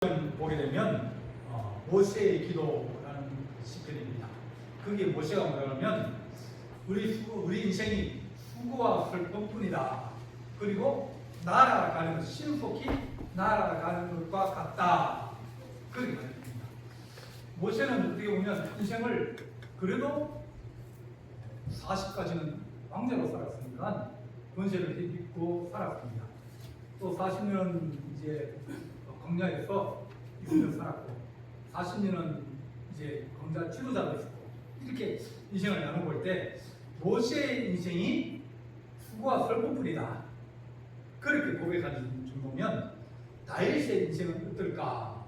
보게 되면 모세의 기도라는 시편입니다. 그게 모세가 뭐냐면 우리 인생이 수고와 슬픔뿐이다. 그리고 날아가는 것, 신속히 날아가는 것과 같다. 그렇게 말합니다. 모세는 어떻게 보면 인생을 그래도 40까지는 왕자로 살았으니까 권세를 입고 살았습니다. 또 40년은 이제 광야에서 6년 살았고 40년은 이제 광야 지도자로 있었고 이렇게 인생을 나눠볼 때 모세의 인생이 수고와 슬픔뿐이다. 그렇게 고백하는 정도면 다윗의 인생은 어떨까?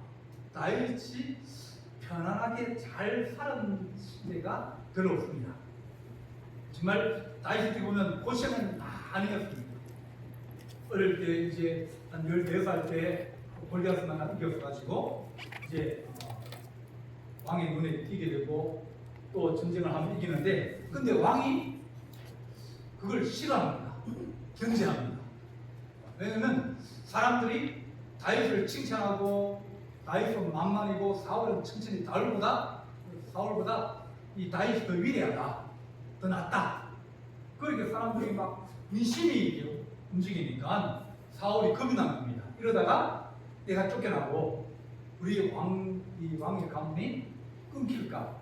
다윗이 편안하게 잘 살은 시대가 별로 없습니다. 정말 다윗이 보면 고생은 많이 했습니다. 어릴 때 이제 한 14살 때 골리앗을 만나 이겼어가지고 이제 왕의 눈에 띄게 되고 또 전쟁을 하면 이기는데 근데 왕이 그걸 싫어합니다. 견제합니다. 왜냐하면 사람들이 다윗을 칭찬하고 다윗은 만만이고 사울은 칭찬이 사울보다 이 다윗이 더 위대하다, 더 낫다. 그렇게 사람들이 막 민심이 움직이니까 사울이 겁이 난 겁니다. 이러다가 내가 쫓겨나고 우리 왕의 가문이 끊길까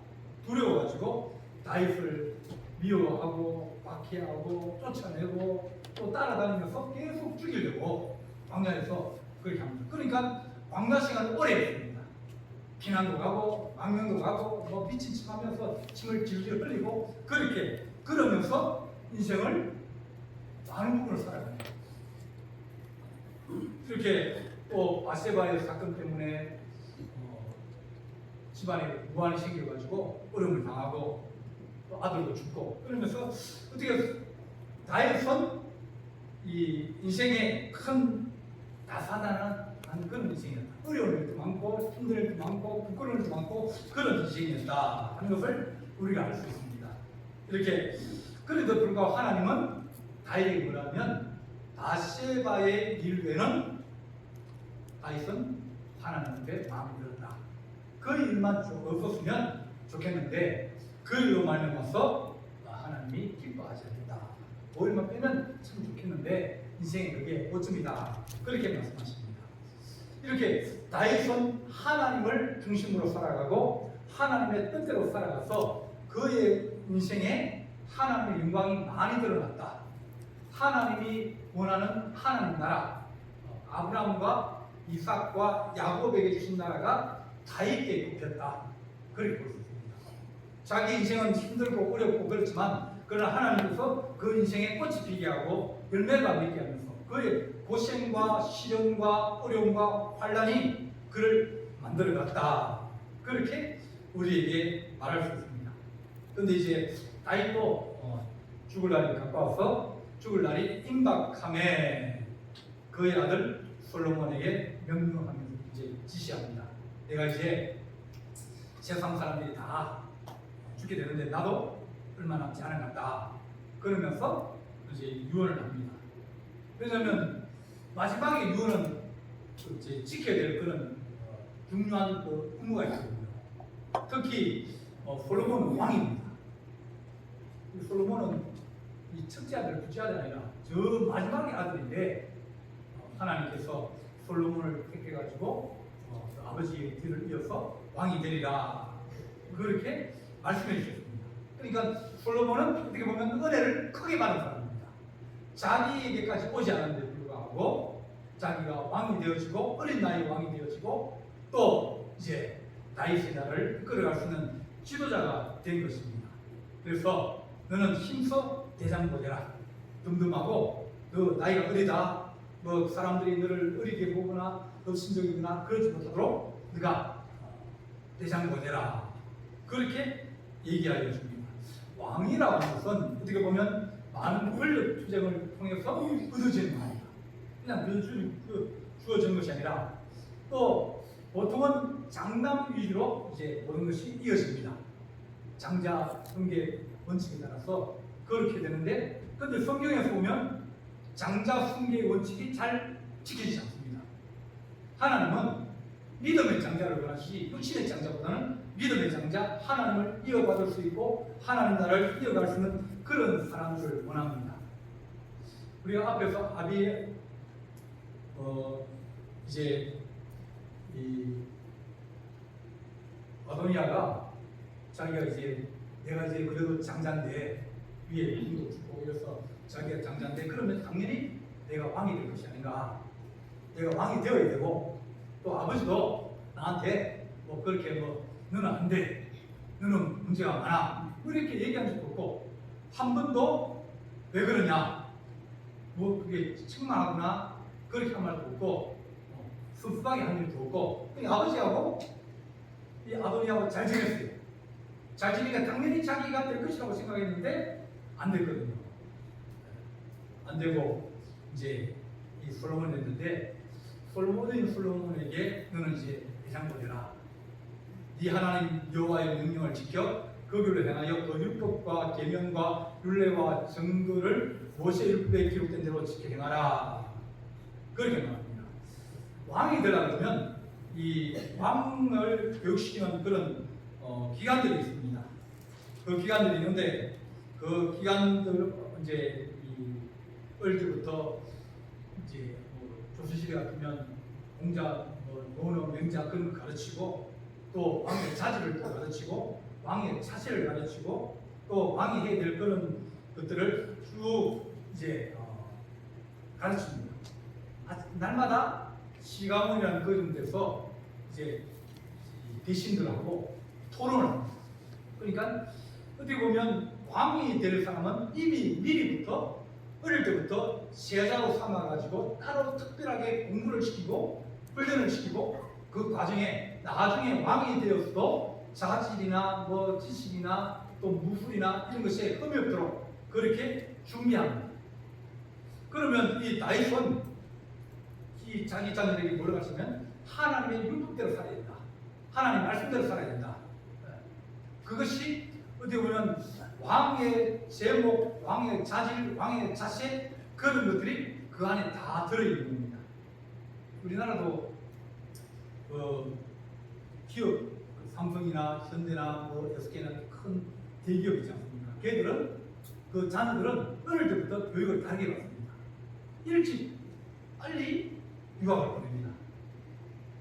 두려워가지고 다윗을 미워하고 박해하고 쫓아내고 또 따라다니면서 계속 죽이려고 광야에서 그렇게 합니다. 그러니까 광야 시간을 오래 했습니다. 피난도 가고 망명도 가고 뭐 미친 척 하면서 침을 질질 흘리고 그러면서 인생을 많은 부분을 살아갑니다. 이렇게 또 바세바의 사건 때문에 집안에 무한이 생겨가지고 어려움을 당하고 또 아들도 죽고 그러면서 어떻게 다윗은 이 인생에 큰 다사다난 그런 인생이었다. 어려운 일도 많고 힘든 일도 많고 부끄러운 일도 많고 그런 인생이었다 하는 것을 우리가 알 수 있습니다. 이렇게 그래도 불구하고 하나님은 다윗에게 뭐라면 바세바의 일 외에는 다윗은 하나님께 마음이 들었다. 그 일만 없었으면 좋겠는데 그 일로 말미암아서 하나님이 기뻐하지 않겠다. 그 일만 빼면 참 좋겠는데 인생에 그게 오점이다. 그렇게 말씀하십니다. 이렇게 다윗은 하나님을 중심으로 살아가고 하나님의 뜻대로 살아가서 그의 인생에 하나님의 영광이 많이 드러났다. 하나님이 원하는 하나님 나라, 아브라함과 이삭과 야곱에게 주신 나라가 다윗에게 굽혔다. 그렇게 볼 수 있습니다. 자기 인생은 힘들고 어렵고 그렇지만 그러나 하나님께서 그 인생에 꽃이 피게 하고 열매가 맺게 하면서 그의 고생과 시련과 어려움과 환난이 그를 만들어갔다. 그렇게 우리에게 말할 수 있습니다. 그런데 이제 다윗도 죽을 날이 가까워서 죽을 날이 임박함에 그의 아들 솔로몬에게 명령하면서 이제 지시합니다. 내가 이제 세상 사람들이 다 죽게 되는데 나도 얼마 남지 않은 것 같다. 그러면서 이제 유언을 합니다. 왜냐하면 마지막에 유언은 이제 지켜야 될 그런 중요한 의무가 있거든요. 특히 솔로몬은 왕입니다. 솔로몬은 이 첫째 아들, 둘째 아들이 아니라 저 마지막의 아들인데 하나님께서 솔로몬을 택해가지고 아버지의 뒤를 이어서 왕이 되리라 그렇게 말씀해 주셨습니다. 그러니까 솔로몬은 어떻게 보면 은혜를 크게 받은 사람입니다. 자기에게까지 오지 않았는데 불구하고 자기가 왕이 되어지고 어린 나이에 왕이 되어지고 또 이제 다윗의 나라를 이끌어갈 수 있는 지도자가 된 것입니다. 그래서 너는 힘써 대장부 되라. 듬듬하고 너 나이가 어리다. 뭐 사람들이 너를 어리게 보거나 업신적이거나 그러지 못하도록 네가 대장부 되라. 그렇게 얘기하여 줍니다. 왕이라고 하는 것은 어떻게 보면 많은 권력 투쟁을 통해서 얻어지는 겁니다. 그냥 주어진 것이 아니라 또 보통은 장남 위주로 이제 모든 것이 이어집니다. 장자 성계 원칙에 따라서 그렇게 되는데, 그런데 성경에서 보면 장자 숭배의 원칙이 잘 지켜지지 않습니다. 하나님은 믿음의 장자를 원하시지 육신의 장자보다는 믿음의 장자 하나님을 이어받을 수 있고 하나님 나라를 이어갈 수 있는 그런 사람들을 원합니다. 우리가 앞에서 이제 이 아도니아가 자기가 이제 내가 이제 그래도 장자인데 위에 힘도 주고 이래서 자기가 장자인데 그러면 당연히 내가 왕이 될 것이 아닌가. 내가 왕이 되어야 되고 또 아버지도 나한테 뭐 그렇게 뭐 너는 안 돼. 너는 문제가 많아. 뭐 이렇게 얘기한 적도 없고 한 번도 왜 그러냐. 뭐 그게 책망하거나 그렇게 한 말도 없고 섭섭하게 한 일도 없고 아버지하고 이 아도니하고 잘 지냈어요. 잘 지내니까 당연히 자기가 될 것이라고 생각했는데 안 됐거든요. 안 되고 이제 이 솔로몬이 됐는데 솔로몬에게 너는 이제 대장도 되라. 네 하나님 여호와의 명령을 지켜 그 길로 행하여 그 율법과 계명과 율례와 정도를 모세 율법에 기록된 대로 지켜 행하라. 그렇게 말합니다. 왕이 되려면 이 왕을 교육시키는 그런 기관들이 있습니다. 그 기관들이 있는데 그 기관들 이제 어릴 때부터 이제 조선시대 같으면 공자, 논어, 명자 그런 걸 가르치고 또 왕의 자질을 또 가르치고 왕의 자세를 가르치고 또 왕이 해야 될 그런 것들을 쭉 이제 가르칩니다. 날마다 시가문이라는 그런 데서 이제 대신들하고 토론을 합니다. 그러니까 어떻게 보면 왕이 될 사람은 이미 미리부터 어릴 때부터 세자로 삼아가지고 따로 특별하게 공부를 시키고 훈련을 시키고 그 과정에 나중에 왕이 되어서도 자질이나 뭐 지식이나 또 무술이나 이런 것에 흠이 없도록 그렇게 준비합니다. 그러면 이 다윗은 이 자기 자녀에게 뭐라고 하시면 하나님의 율법대로 살아야 된다. 하나님 말씀대로 살아야 된다. 그것이 어떻게 보면 왕의 제목, 왕의 자질, 왕의 자세 그런 것들이 그 안에 다 들어있는 겁니다. 우리나라도 기업, 삼성이나 현대나 뭐 SK나 큰 대기업이지 않습니까? 걔들은 그 자녀들은 어릴 때부터 교육을 다르게 받습니다. 일찍 빨리 유학을 보냅니다.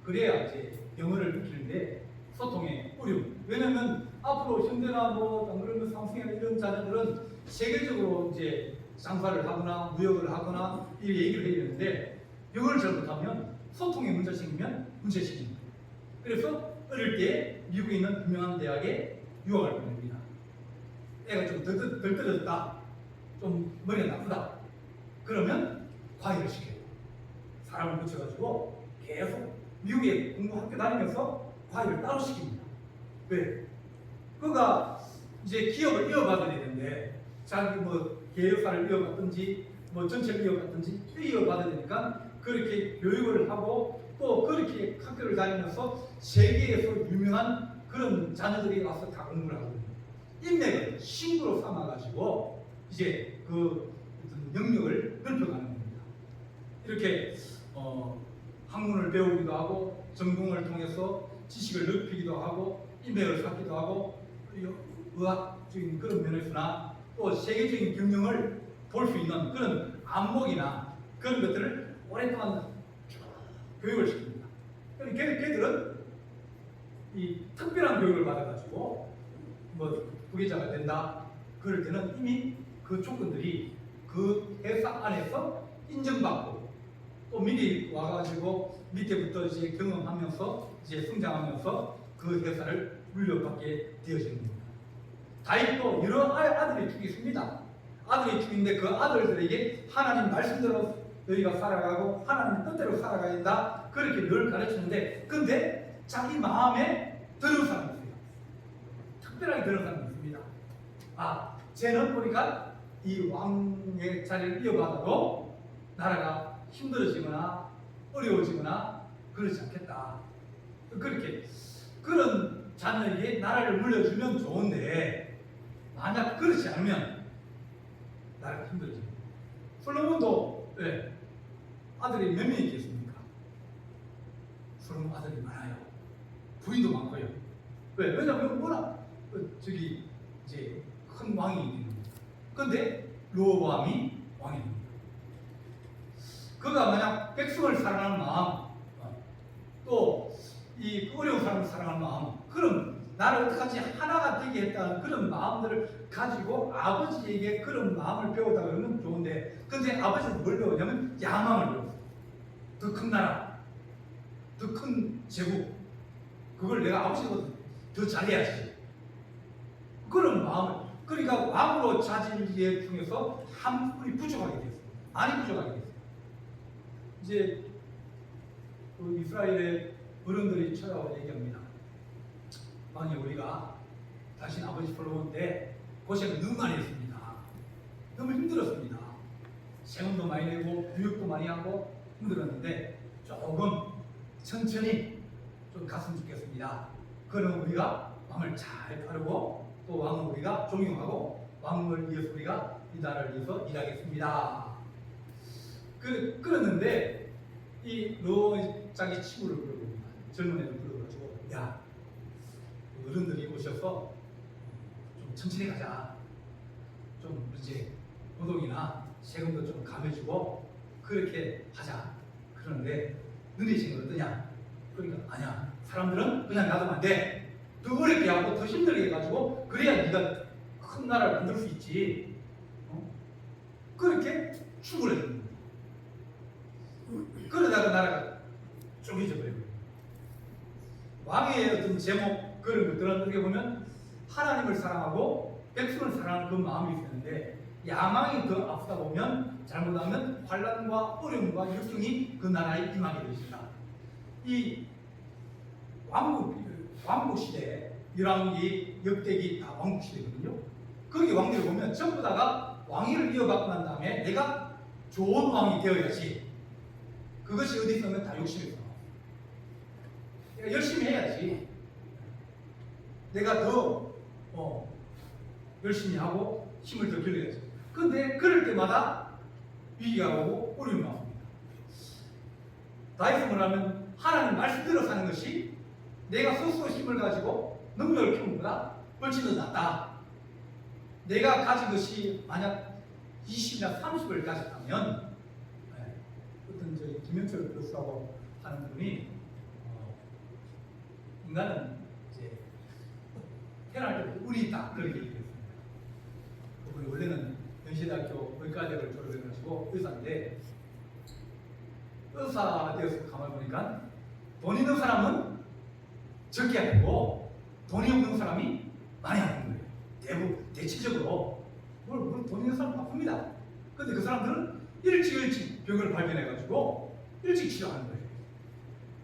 그래야 이제 영어를 익히는데 소통에 어려움. 왜냐면 앞으로 현대나 뭐 그런 삼성이나 이런 자녀들은 세계적으로 이제 장사를 하거나 무역을 하거나 이렇게 얘기를 해야 되는데 영어를 잘 못하면 소통에 문제 생기면 문제 생깁니다. 그래서 어릴 때 미국에 있는 유명한 대학에 유학을 보냅니다. 애가 좀 덜 떨어졌다, 좀 머리가 나쁘다. 그러면 과외를 시켜요. 사람을 붙여가지고 계속 미국에 공부학교 다니면서 과외를 따로 시킵니다. 왜? 그가 이제 기업을 이어받아야 되는데 자기 뭐 계열사를 이어받든지 뭐 전체를 이어받든지 이어받아야 되니까 그렇게 교육을 하고 또 그렇게 학교를 다니면서 세계에서 유명한 그런 자녀들이 와서 다 공부를 하거든요. 인맥을 신구로 삼아가지고 이제 그 영역을 넓혀가는 겁니다. 이렇게 학문을 배우기도 하고 전공을 통해서 지식을 넓히기도 하고 인맥을 쌓기도 하고 의학적인 그런 면에서나 또 세계적인 경영을 볼 수 있는 그런 안목이나 그런 것들을 오랫동안 교육을 시킵니다. 그러니까 걔들은 이 특별한 교육을 받아가지고 뭐 부계자가 된다 그럴 때는 이미 그 조건들이 그 회사 안에서 인정받고 또 미리 와가지고 밑에부터 이제 경험하면서 이제 성장하면서 그 회사를 물려받게 되어지는 겁니다. 다윗도 여러 아들이 축이 있습니다. 아들이 축인데 그 아들들에게 하나님 말씀대로 너희가 살아가고 하나님 뜻대로 살아가야 된다 그렇게 늘 가르치는데 근데 자기 마음에 들은 사람이 있어요. 특별하게 들은 사람이 있습니다. 쟤는 보니까 이 왕의 자리를 이어받아도 나라가 힘들어지거나 어려워지거나 그러지 않겠다. 그렇게 그런 자녀에게 나라를 물려주면 좋은데 만약 그렇지 않으면 나라가 힘들어집니다. 솔로몬도 아들이 몇 명이 있겠습니까? 솔로몬 아들이 많아요. 부인도 많고요. 왜? 왜냐면 워낙 저기 이제 큰 왕이 있는 겁니다. 그런데 르호보암이 왕이 됩니다. 그가 만약 백성을 사랑하는 마음, 또 이 어려운 사람을 사랑하는 마음, 그럼 나를 어떡하지 하나가 되게 했다는 그런 마음들을 가지고 아버지에게 그런 마음을 배우다 그러면 좋은데, 근데 아버지는 뭘 배우냐면 야망을 배웠어요. 더 큰 나라, 더 큰 제국, 그걸 내가 아버지보다 더 잘해야지. 그런 마음을, 그러니까 왕으로 자질에 중에서 한 분이 부족하게 됐어요. 많이 부족하게 됐어요. 이제 그 이스라엘의 어른들이 쳐다보고 얘기합니다. 왕이 우리가 당신 아버지 불러올 때 고생을 너무 많이 했습니다. 너무 힘들었습니다. 세금도 많이 내고 교육도 많이 하고 힘들었는데 조금 천천히 좀 갔으면 좋겠습니다. 그러면 우리가 왕을 잘 따르고 또 왕을 우리가 존경하고 왕을 위해서 우리가 이 나라를 위해서 일하겠습니다. 그랬는데 이 자기 친구를 부르고 젊은 애를 불러가지고, 야, 어른들이 오셔서 좀 천천히 가자. 좀 이제 노동이나 세금도 좀 감해주고 그렇게 하자. 그런데 너네 생각은 어떠냐? 그러니까 아니야. 사람들은 그냥 놔두면 안 돼. 더 어렵게 하고 더 힘들게 해가지고 그래야 네가 큰 나라를 만들 수 있지. 그렇게 충고를 해줍니다. 그러다가 나라가 쪼개져 버려요. 왕의 어떤 제목 그런 것들은 어떻게 보면 하나님을 사랑하고 백성을 사랑하는 그 마음이 있었는데, 야망이 더 앞서다 보면 잘못하면 환란과 어려움과 역경이 그 나라에 임하게 되십니다. 이 왕국 시대, 열왕기, 역대기 다 왕국 시대거든요. 거기 왕들을 보면 전부 다가 왕위를 이어받고 난 다음에 내가 좋은 왕이 되어야지. 그것이 어디 있으면 다 욕심이 있어. 내가 열심히 해야지. 내가 더 열심히 하고 힘을 더 길러야지. 그런데 그럴 때마다 위기가 오고 어려움이 나옵니다. 다이슨 말하면 하나님 말씀대로 사는 것이 내가 스스로 힘을 가지고 능력을 키우는 것보다 훨씬 더 낫다. 내가 가진 것이 만약 20이나 30을 가졌다면, 어떤 저희 김현철 교수라고 하는 분이 인간은 이제 태어날 때부터 운이 있다 그렇게 얘기했습니다. 그분이 원래는 연세대학교 의과대학을 졸업해가지고 의사인데, 의사 되어서 가만히 보니까 돈 있는 사람은 적게 하고 돈이 없는 사람이 많이 하는 거예요. 대체적으로 물론 돈 있는 사람 바쁩니다. 근데 그 사람들은 일찍 병을 발견해가지고 일찍 치료하는 거예요.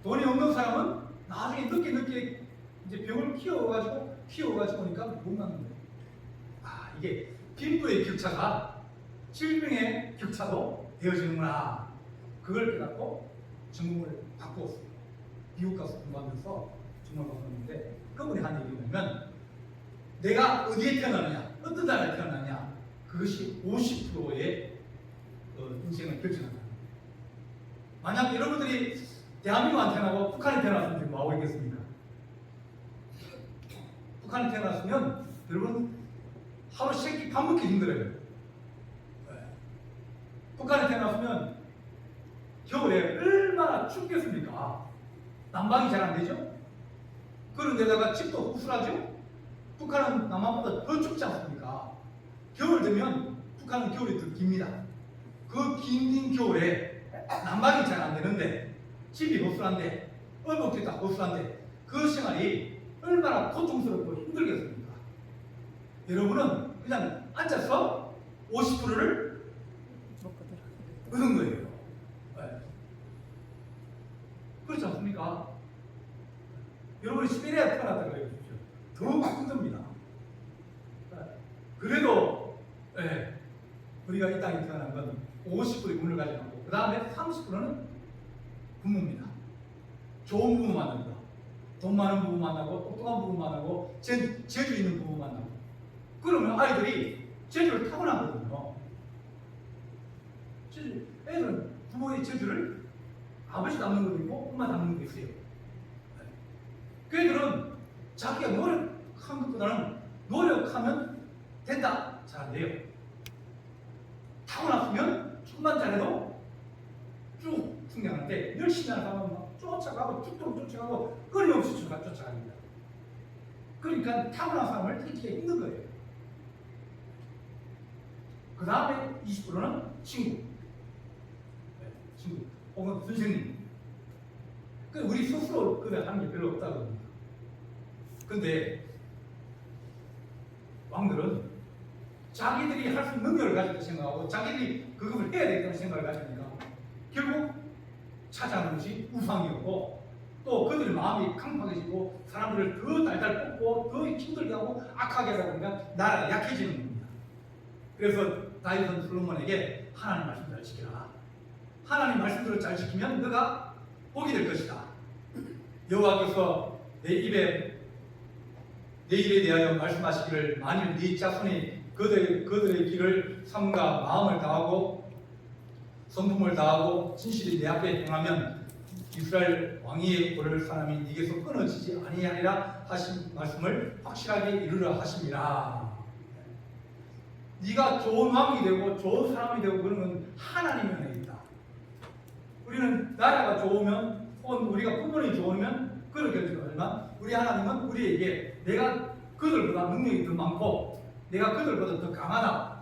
돈이 없는 사람은 나중에 늦게 이제 병을 키워가지고 보니까 못 낫는 거예요. 이게 빈부의 격차가 질병의 격차도 되어지는구나. 그걸 깨닫고 전공을 바꾸었어요. 미국 가서 공부하면서 전공을 바꿨는데, 그분이 한 얘기가 뭐냐면, 내가 어디에 태어나느냐, 어떤 나라에 태어나느냐, 그것이 50%의 인생을 결정한다. 만약 여러분들이 대한민국 안 태어나고 북한에 태어났으면 지금 뭐하고 있겠습니까? 북한에 태어났으면 여러분 하루 세끼 밥 먹기 힘들어요. 북한에 태어났으면 겨울에 얼마나 춥겠습니까? 난방이 잘 안 되죠? 그런데다가 집도 후술하죠? 북한은 남한보다 더 춥지 않습니까? 겨울 되면 북한은 겨울이 더 깁니다. 그 긴 겨울에 난방이 잘 안 되는데, 집이 허술한데, 얼먹기도 허술한데, 그 생활이 얼마나 고통스럽고 힘들겠습니까? 여러분은 그냥 앉아서 50%를 얻은 거예요. 그렇지 않습니까? 여러분이 시베리아에 태어났다 그래요. 더욱 힘듭니다. 그래도 우리가 이 땅에 태어난 건 50%의 운을 가지고 있고, 그 다음에 30%는 부모입니다. 좋은 부모 만납니다. 돈 많은 부모 만나고, 똑똑한 부모 만나고, 재주 있는 부모 만나고. 그러면 아이들이 재주를 타고나거든요. 애들은 부모의 재주를 아버지 닮는 것도 있고 엄마 닮는 것도 있어요. 그 애들은 자기가 노력한 것보다는 노력하면 된다. 잘 안 돼요. 타고났으면 조금만 잘해도 쭉 승리하는데 열심히 하는 사람은 막 쫓아가고 쭉쭉 쫓아가고 끊임없이 쫓아갑니다. 그러니까 타고난 사람을 찾기가 힘든 거예요. 그 다음에 20%는 친구, 친구 혹은 선생님. 우리 스스로 하는 게 별로 없다고 합니다. 근데 왕들은 자기들이 할 수 있는 능력을 가졌다고 생각하고 자기들이 그것을 해야 되겠다는 생각을 가지니까 결국 찾아가는 것이 우상이었고, 또 그들의 마음이 강팍해지고 사람들을 더 달달 뽑고 더 힘들게 하고 악하게 하다 보니까 나라가 약해지는 겁니다. 그래서 다윗은 솔로몬에게 하나님 말씀 잘 지켜라. 하나님 말씀대로 잘 지키면 너가 복이 될 것이다. 여호와께서 내 입에 대하여 말씀하시기를 만일 네 자손이 그들의 길을 삼가 마음을 다하고 성품을 다하고 진실이 내 앞에 행하면 이스라엘 왕위에 오를 사람이 네게서 끊어지지 아니하리라 하신 말씀을 확실하게 이루라 하심이라. 네가 좋은 왕이 되고 좋은 사람이 되고 그런 건 하나님의 은혜에 있다. 우리는 나라가 좋으면 혹은 우리가 부모님이 좋으면 그렇게 되지만 우리 하나님은 우리에게 내가 그들보다 능력이 더 많고 내가 그들보다 더 강하다.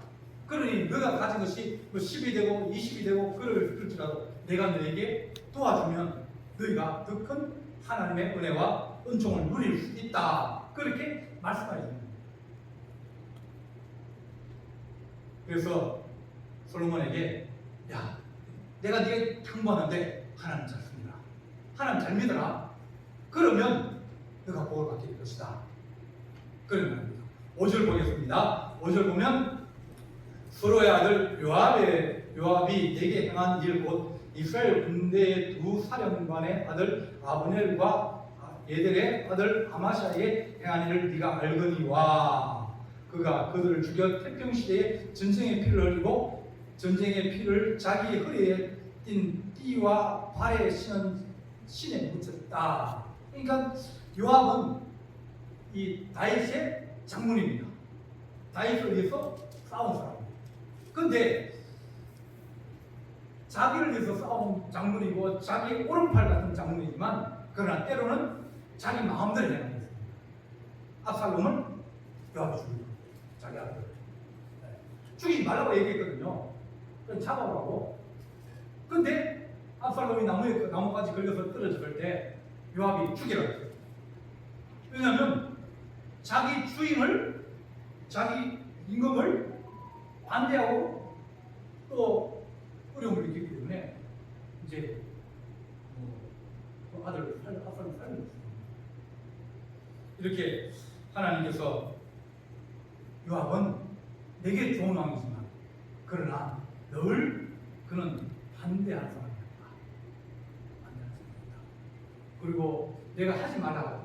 그러니 너가 가진 것이 10이 되고 20이 되고 그럴지라도 내가 너에게 도와주면 너희가 더 큰 하나님의 은혜와 은총을 누릴 수 있다. 그렇게 말씀하십니다. 그래서 솔로몬에게 야, 내가 네가 당부하는데 하나님 잘 씁니다. 하나님 잘 믿어라. 그러면 너가 복을 받게 될 것이다. 그런 말입니다. 5절 보겠습니다. 5절 보면 서로의 아들 요압이 내게 행한 일 곧 이스라엘 군대의 두 사령관의 아들 아브넬과 예델의 아들 아마샤에게 행한 일을 네가 알거니와 그가 그들을 죽여 태평시대에 전쟁의 피를 흘리고 전쟁의 피를 자기 허리에 띤 띠와 발에 신은 신에 묻혔다. 그러니까 요압은 이 다윗의 장군입니다. 다윗을 위해서 싸운 사람입니다. 그런데 자기를 위해서 싸운 장군이고 자기 오른팔 같은 장군이지만 그러나 때로는 자기 마음대로 행하는 것입니다. 압살롬을 요압이 죽이고 자기 아들 죽이지 말라고 얘기했거든요. 그럼 잡아오라고. 근데 압살롬이 나무까지 걸려서 떨어질 때 요압이 죽이라고 했어요. 왜냐하면 자기 주인을, 자기 임금을 반대하고 또 어려움을 느끼기 때문에 이제 아들을 압살롬을 살려줬어요. 이렇게 하나님께서 요압은 내게 좋은 왕이지만 그러나 늘 그는 반대하는 사람이었다. 그리고 내가 하지 말라고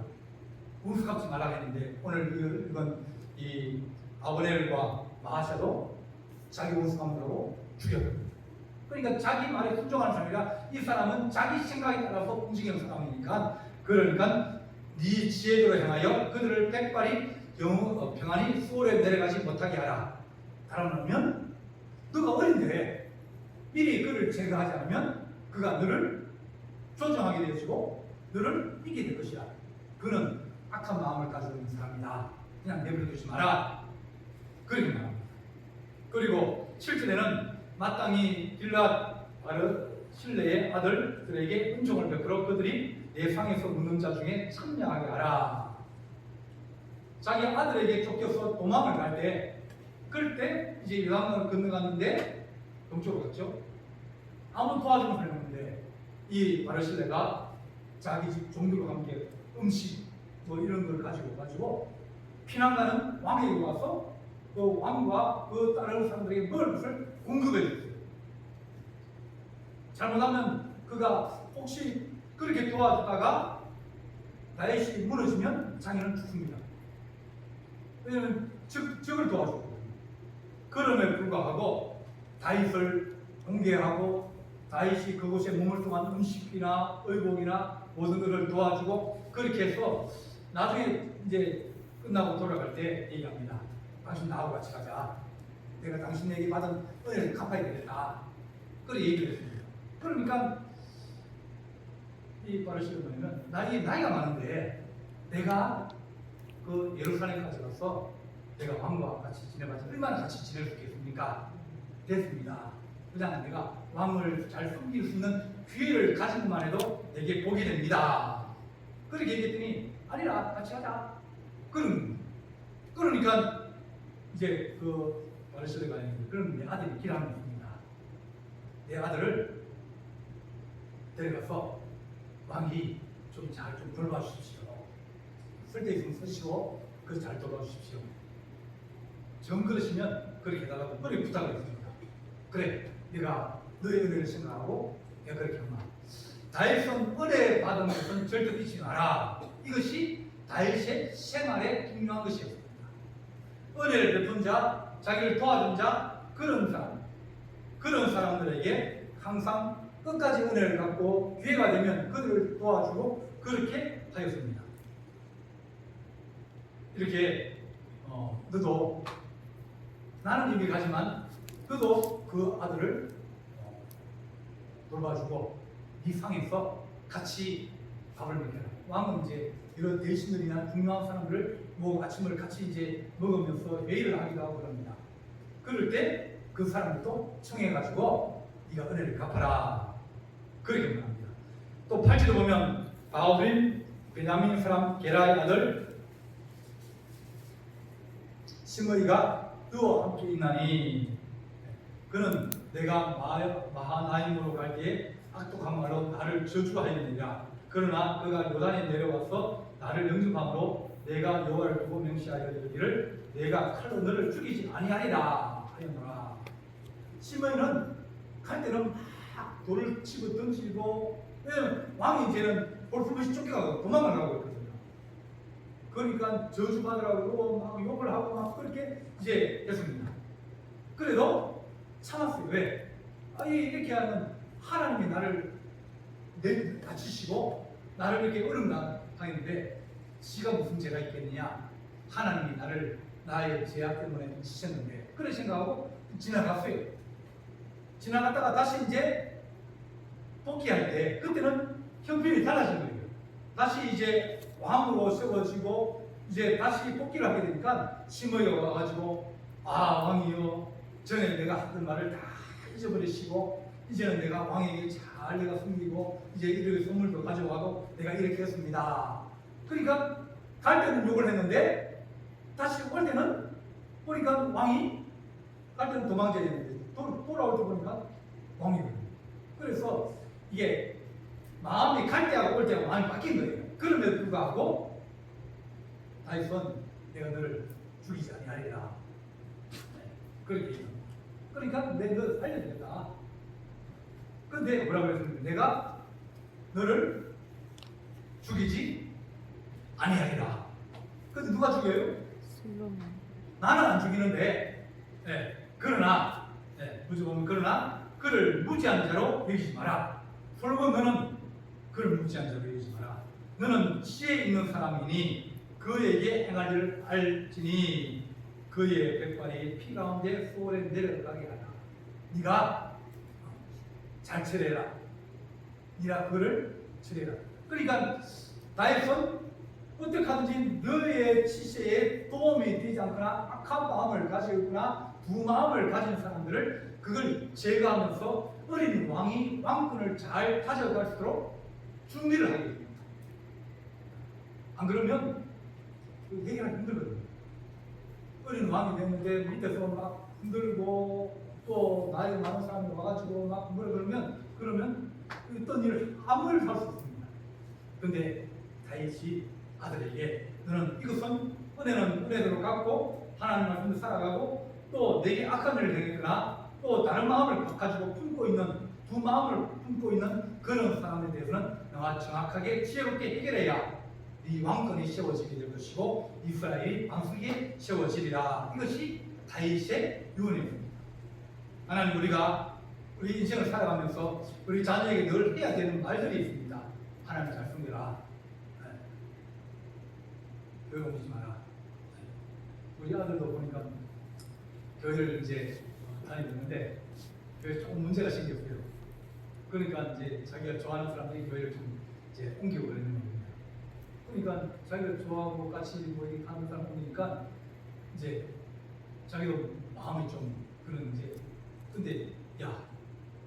우습지 말라고 했는데 오늘 이건 이 아브넬과 마하샤도 자기 우습함으로 죽였거든요. 그러니까 자기 말에 순종하는 사람이라 이 사람은 자기 생각에 따라서 움직이는 사람이니까 그러니까 네 지혜대로 행하여 그들을 백발이 평안히 수월에 내려가지 못하게 하라. 다름하면 너가 어린데 미리 그를 제거하지 않으면 그가 너를 조종하게 되어지고 너를 이기게 될 것이다. 그는 악한 마음을 가지고 있는 사람이다. 그냥 내버려두지 마라. 그렇게 말합니다. 그리고 7절에는 마땅히 길앗 실레의 아들들에게 은총을 베풀어 그들이 내 상에서 묻는 자 중에 참여하게 하라. 자기 아들에게 쫓겨서 도망을 갈 때, 그럴 때 이제 요단강을 건너갔는데 동쪽으로 갔죠. 아무 도와주는 사람이 없는데 이 바르실레가 자기 집 종들과 함께 음식 뭐 이런 걸 가지고 피난 가는 왕에게 와서 그 왕과 그 다른 사람들에게 먹을 것을 공급해 줬어요. 잘못하면 그가 혹시 그렇게 도와주다가 다윗이 무너지면 자기는 죽습니다. 왜냐하면 적을 도와줬거든요. 그럼에 불구하고 다윗을 공개하고 다윗이 그곳에 머물 동안 음식이나 의복이나 모든 것을 도와주고 그렇게 해서 나중에 이제 끝나고 돌아갈 때 얘기합니다. 당신 나하고 같이 가자. 내가 당신에게 받은 은혜를 갚아야 되겠다. 그렇게 얘기를 했습니다. 그러니까 이 바르시는 분은 나이가 많은데 내가 그 예루살렘까지 가서 내가 왕과 같이 지내봐서 얼마나 같이 지낼 수 있겠습니까? 됐습니다. 그냥 내가 왕을 잘 섬길 수 있는 기회를 가진 것만 해도 내게 복이 됩니다. 그렇게 얘기했더니 아니라 같이 하자. 그러니까 이제 그 바르시르가 그럼 내 아들이 길하면 있습니다. 내 아들을 데려가서 왕이 좀 잘 좀 돌봐주십시오. 쓸 데 있으면 쓰시고 그 잘 돌봐주십시오. 정 그러시면 그렇게 해달라고 그렇게 부탁을 했습니다. 그래, 내가 너의 은혜를 생각하고 내가 그렇게 하마. 다윗은 은혜 받은 것은 절대 잊지 마라. 이것이 다윗의 생활에 중요한 것이었습니다. 은혜를 베푼 자, 자기를 도와준 자, 그런 사람들에게 항상 끝까지 은혜를 갖고 기회가 되면 그들을 도와주고 그렇게 하였습니다. 이렇게 너도 나는 이미 가지만 너도 그 아들을 돌봐주고 네 상에서 같이 밥을 먹여라. 왕은 이제 이런 대신들이나 중요한 사람들을 아침을 같이 이제 먹으면서 회의를 하기도 하고 그럽니다. 그럴 때 그 사람도 청해가지고 네가 은혜를 갚아라. 그렇게 말합니다. 또 8절에 보면 바오림 베냐민 사람 게라의 아들 시므이가 그와 함께 있나니 그는 내가 마하나임으로 갈 때에 악독한 말로 나를 저주하였느니라. 그러나 그가 요단에 내려와서 나를 영접함으로 내가 여호와를 두고 명시하여 이르기를 내가 칼로 너를 죽이지 아니하리라 하였노라. 시므이는 갈 때는 막 돌을 치고 던지고, 왜냐면 왕이 이제는 볼품없이 쫓겨가고 도망을 가고 있거든요. 그러니까 저주받으라고 막 욕을 하고 막 그렇게 이제 했습니다. 그래도 참았어요. 왜? 이렇게 하면 하나님이 나를 다치시고 나를 이렇게 어려움 당했는데 지가 무슨 죄가 있겠느냐? 하나님이 나의 죄악 때문에 치셨는데 그런 생각하고 지나갔어요. 지나갔다가 다시 이제 복귀할 때 그때는 형편이 달라진 거예요. 다시 이제 왕으로 세워지고 이제 다시 복귀를 하게 되니까 시므이가 와가지고 왕이요, 전에 내가 하던 말을 다 잊어버리시고 이제는 내가 왕에게 잘 내가 숨기고 이제 이렇게 선물도 가져와도 내가 이렇게 했습니다. 그러니까 갈 때는 욕을 했는데 다시 올 때는 보니까 왕이 갈 때는 도망쳐야 되는데 돌아올 때 보니까 왕이거든요. 그래서 이게 마음이 갈 때하고 올 때하고 마음이 바뀐 거예요. 그럼에도 불구하고 다윗은 내가 너를 죽이지 아니하리라. 그렇게 얘기합니다. 그러니까 너를 살려주겠다. 근데 뭐라고 그랬습니까? 내가 너를 죽이지 아니하리라. 근데 누가 죽여요? 나는 안 죽이는데, 그러나, 무지 보면 그러나 그를 무지한 자로 여기지 마라. 솔로몬 너는 그를 무지한 자로 여기지 마라. 너는 지혜 있는 사람이니 그에게 행할 일을 알지니 그의 백발이 피 가운데 소홀에 내려가게 하라. 네가 잘 처리해라. 네가 그를 처리해라. 그러니까 다윗은 어떻게 하든지 너의 치세에 도움이 되지 않거나 악한 마음을 가지고 있거나 두 마음을 가진 사람들을 그걸 제거하면서 어린 왕이 왕권을 잘 가져갈 수 있도록 준비를 하게 됩니다. 안 그러면 얘기하기 힘들거든요. 어린 왕이 됐는데 밑에서 막 흔들고 또 나이 많은 사람이 와가지고 막 뭐라 그러면 어떤 일을 아무 일을 할 수 있습니다. 그런데 다윗이 아들에게 너는 이것은 은혜는 은혜대로 갖고 하나님 말씀을 살아가고 또 내게 악한 일을 행했거나 또 다른 마음을 가지고 품고 있는 두 마음을 품고 있는 그런 사람에 대해서는 너가 정확하게 지혜롭게 해결해야 이 왕권이 세워지게 될 것이고 이스라엘이 방식이 세워지리라. 이것이 다윗의 유언입니다. 하나님 우리 인생을 살아가면서 우리 자녀에게 늘 해야 되는 말들이 있습니다. 하나님 잘 섬겨라. 교회 옮기지 마라. 우리 아들도 보니까 교회를 이제 다니는데 교회 조금 문제가 생겼어요. 그러니까 이제 자기가 좋아하는 사람들이 교회를 좀 이제 옮기고 그러는 겁니다. 그러니까 자기가 좋아하고 같이 뭐 이렇게 하는 사람 옮기니까 이제 자기도 마음이 좀 그런 이제 근데 야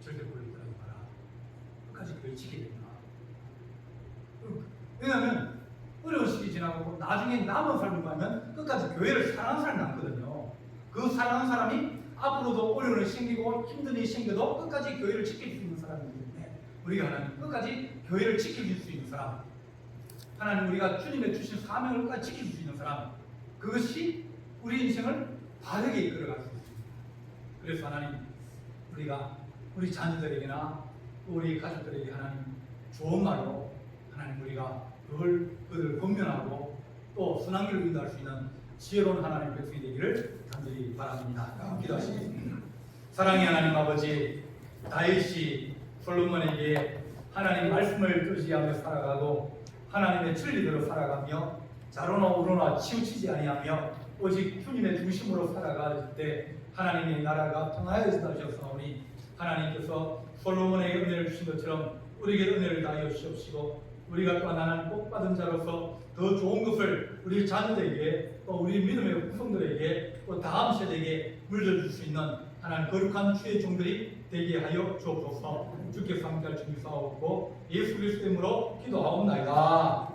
절대 그걸 하지 마라. 끝까지 교회 지켜야 된다. 왜냐하면 어려운 시기 지나고 나중에 남은 삶을 가면 끝까지 교회를 사랑하는 사람이 남거든요. 그 사랑하는 사람이 앞으로도 어려운 일이 생기고 힘든 일이 생겨도 끝까지 교회를 지켜줄 수 있는 사람이기 때문에 우리가 하나님 끝까지 교회를 지켜줄 수 있는 사람, 하나님 우리가 주님의 주신 사명을 끝까지 지켜줄 수 있는 사람, 그것이 우리 인생을 바르게 이끌어갈 수 있습니다. 그래서 하나님 우리가 우리 자녀들에게나 우리 가족들에게 하나님 좋은 말로 하나님 우리가 그들을 권면하고 또 선한 길로 인도할 수 있는 지혜로운 하나님 백성이 되기를 간절히 바랍니다. 기도하시겠습니다. 사랑의 하나님 아버지, 다윗이 솔로몬에게 하나님 말씀을 의지하며 살아가고 하나님의 진리대로 살아가며 좌로나 우로나 치우치지 아니하며 오직 주님의 중심으로 살아갈 때 하나님의 나라가 평화해진다 하셨사오니 하나님께서 솔로몬에게 은혜를 주신 것처럼 우리에게 은혜를 다하여 주시옵시고 우리가 또 하나님 복받은 자로서 더 좋은 것을 우리 자녀들에게 또 우리 믿음의 후손들에게 또 다음 세대에게 물려줄 수 있는 하나님 거룩한 주의 종들이 되게 하여 주옵소서. 주께서 함께할 주님 사옵고 예수 그리스도 이름으로 기도하옵나이다.